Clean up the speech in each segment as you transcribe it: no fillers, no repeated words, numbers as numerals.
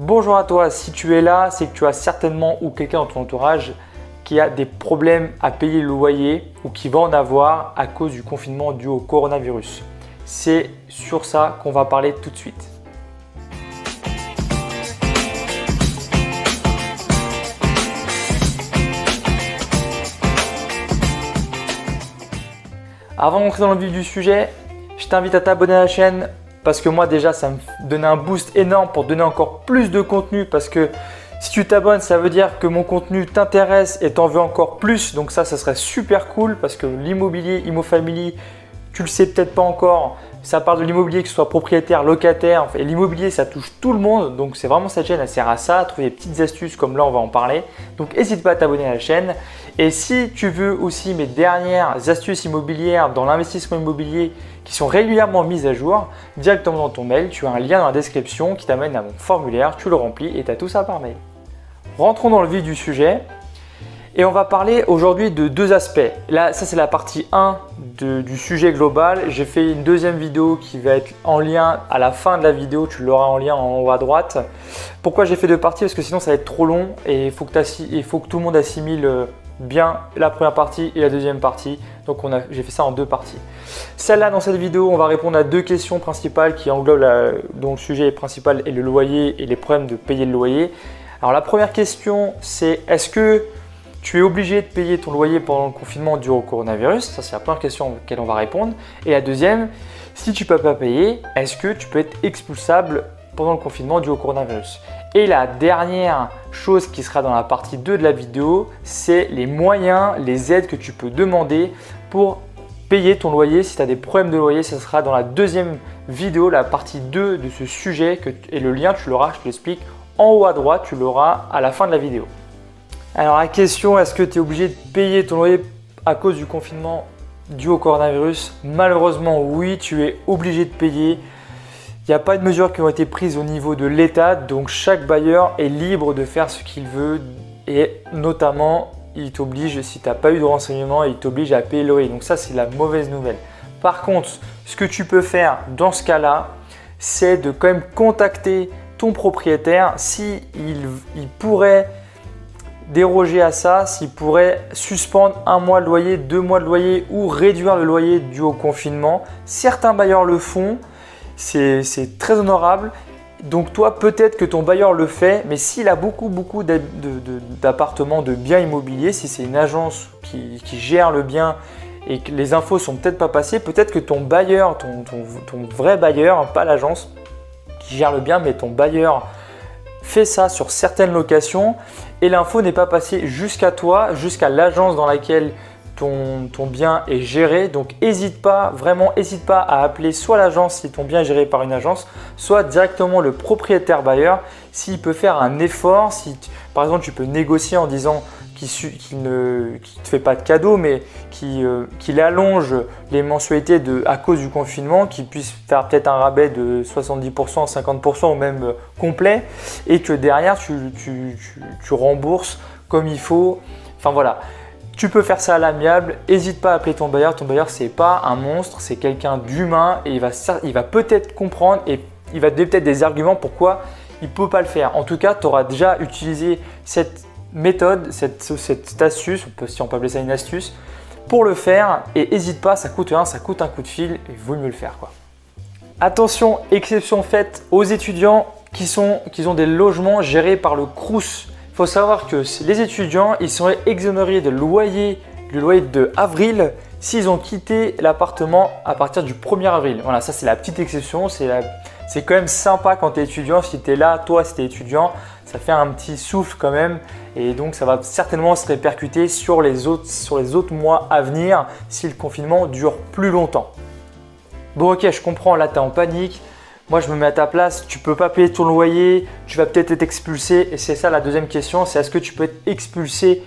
Bonjour à toi, si tu es là, c'est que tu as certainement ou quelqu'un dans ton entourage qui a des problèmes à payer le loyer ou qui va en avoir à cause du confinement dû au coronavirus. C'est sur ça qu'on va parler tout de suite. Avant d'entrer dans le vif du sujet, je t'invite à t'abonner à la chaîne parce que moi déjà ça me donnait un boost énorme pour donner encore plus de contenu parce que si tu t'abonnes, ça veut dire que mon contenu t'intéresse et t'en veux encore plus. Donc ça serait super cool parce que l'immobilier, ImmoFamily, tu le sais peut-être pas encore, ça parle de l'immobilier que ce soit propriétaire, locataire, et l'immobilier ça touche tout le monde. Donc c'est vraiment cette chaîne, elle sert à ça, à trouver des petites astuces comme là on va en parler. Donc n'hésite pas à t'abonner à la chaîne. Et si tu veux aussi mes dernières astuces immobilières dans l'investissement immobilier qui sont régulièrement mises à jour, directement dans ton mail, tu as un lien dans la description qui t'amène à mon formulaire, tu le remplis et tu as tout ça par mail. Rentrons dans le vif du sujet et on va parler aujourd'hui de deux aspects. Là, ça c'est la partie 1 du sujet global. J'ai fait une deuxième vidéo qui va être en lien à la fin de la vidéo, tu l'auras en lien en haut à droite. Pourquoi j'ai fait deux parties? Parce que sinon ça va être trop long et il faut que tout le monde assimile bien la première partie et la deuxième partie. Donc j'ai fait ça en deux parties. Celle-là, dans cette vidéo, on va répondre à deux questions principales qui englobent dont le sujet principal est le loyer et les problèmes de payer le loyer. Alors la première question, c'est est-ce que tu es obligé de payer ton loyer pendant le confinement dû au coronavirus? Ça, c'est la première question à laquelle on va répondre. Et la deuxième, si tu ne peux pas payer, est-ce que tu peux être expulsable pendant le confinement dû au coronavirus? Et la dernière chose qui sera dans la partie 2 de la vidéo, c'est les moyens, les aides que tu peux demander pour payer ton loyer. Si tu as des problèmes de loyer, ça sera dans la deuxième vidéo, la partie 2 de ce sujet. Et le lien, tu l'auras, je te l'explique, en haut à droite, tu l'auras à la fin de la vidéo. Alors la question, est-ce que tu es obligé de payer ton loyer à cause du confinement dû au coronavirus? Malheureusement, oui, tu es obligé de payer. Il n'y a pas de mesures qui ont été prises au niveau de l'État, donc chaque bailleur est libre de faire ce qu'il veut et notamment, il t'oblige, si tu n'as pas eu de renseignements, il t'oblige à payer le loyer. Donc ça, c'est la mauvaise nouvelle. Par contre, ce que tu peux faire dans ce cas-là, c'est de quand même contacter ton propriétaire s'il pourrait déroger à ça, s'il pourrait suspendre 1 mois de loyer, 2 mois de loyer ou réduire le loyer dû au confinement. Certains bailleurs le font. C'est très honorable. Donc toi, peut-être que ton bailleur le fait, mais s'il a beaucoup d'appartements, de biens immobiliers, si c'est une agence qui gère le bien et que les infos sont peut-être pas passées, peut-être que ton bailleur, ton vrai bailleur, pas l'agence qui gère le bien, mais ton bailleur fait ça sur certaines locations et l'info n'est pas passée jusqu'à toi, jusqu'à l'agence dans laquelle ton bien est géré. Donc n'hésite pas, vraiment n'hésite pas à appeler soit l'agence si ton bien est géré par une agence, soit directement le propriétaire bailleur s'il peut faire un effort. Par exemple, tu peux négocier en disant qu'il ne te fait pas de cadeau, mais qu'il allonge les mensualités à cause du confinement, qu'il puisse faire peut-être un rabais de 70%, 50% ou même complet et que derrière tu rembourses comme il faut. Enfin voilà. Tu peux faire ça à l'amiable, n'hésite pas à appeler ton bailleur. Ton bailleur, ce n'est pas un monstre, c'est quelqu'un d'humain et il va peut-être comprendre et il va te donner peut-être des arguments pourquoi il ne peut pas le faire. En tout cas, tu auras déjà utilisé cette méthode, cette astuce, si on peut appeler ça une astuce, pour le faire et n'hésite pas, ça coûte rien, ça coûte un coup de fil et il vaut mieux le faire, quoi. Attention, exception faite aux étudiants qui ont des logements gérés par le Crous. Il faut savoir que les étudiants, ils sont exonérés de loyer de avril s'ils ont quitté l'appartement à partir du 1er avril. Voilà, ça c'est la petite exception. C'est quand même sympa quand tu es étudiant. Si tu es là, toi, si tu es étudiant, ça fait un petit souffle quand même. Et donc, ça va certainement se répercuter sur les autres mois à venir si le confinement dure plus longtemps. Bon, ok, je comprends, là, tu es en panique. Moi, je me mets à ta place, tu ne peux pas payer ton loyer, tu vas peut-être être expulsé. Et c'est ça la deuxième question, c'est est-ce que tu peux être expulsé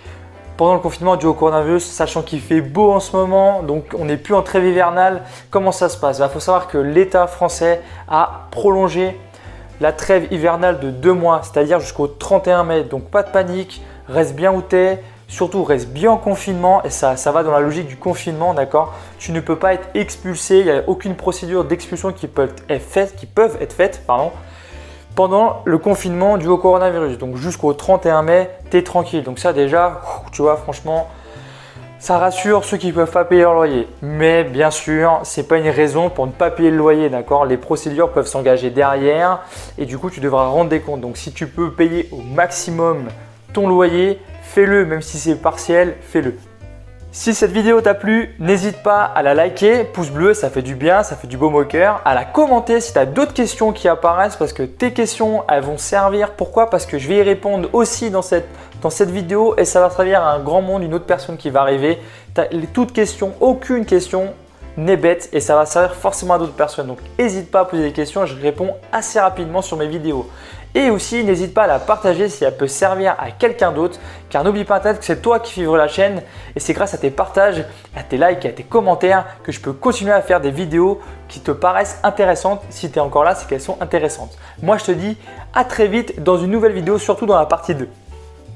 pendant le confinement dû au coronavirus, sachant qu'il fait beau en ce moment, donc on n'est plus en trêve hivernale. Comment ça se passe? Il faut savoir que l'État français a prolongé la trêve hivernale de 2 mois, c'est-à-dire jusqu'au 31 mai. Donc pas de panique, reste bien où tu es. Surtout, reste bien en confinement et ça va dans la logique du confinement, d'accord? Tu ne peux pas être expulsé, il n'y a aucune procédure d'expulsion qui peuvent être faites, pendant le confinement dû au coronavirus. Donc jusqu'au 31 mai, tu es tranquille. Donc ça déjà, tu vois, franchement, ça rassure ceux qui ne peuvent pas payer leur loyer. Mais bien sûr, ce n'est pas une raison pour ne pas payer le loyer, d'accord? Les procédures peuvent s'engager derrière et du coup, tu devras rendre des comptes. Donc si tu peux payer au maximum ton loyer, fais-le, même si c'est partiel, fais-le. Si cette vidéo t'a plu, n'hésite pas à la liker, pouce bleu, ça fait du bien, ça fait du baume au cœur, à la commenter si tu as d'autres questions qui apparaissent parce que tes questions, elles vont servir. Pourquoi? Parce que je vais y répondre aussi dans cette vidéo et ça va servir à un grand monde, une autre personne qui va arriver. Toute question, aucune question n'est bête et ça va servir forcément à d'autres personnes. Donc n'hésite pas à poser des questions, je réponds assez rapidement sur mes vidéos. Et aussi, n'hésite pas à la partager si elle peut servir à quelqu'un d'autre, car n'oublie pas que c'est toi qui vivre la chaîne et c'est grâce à tes partages, à tes likes et à tes commentaires que je peux continuer à faire des vidéos qui te paraissent intéressantes. Si tu es encore là, c'est qu'elles sont intéressantes. Moi, je te dis à très vite dans une nouvelle vidéo, surtout dans la partie 2.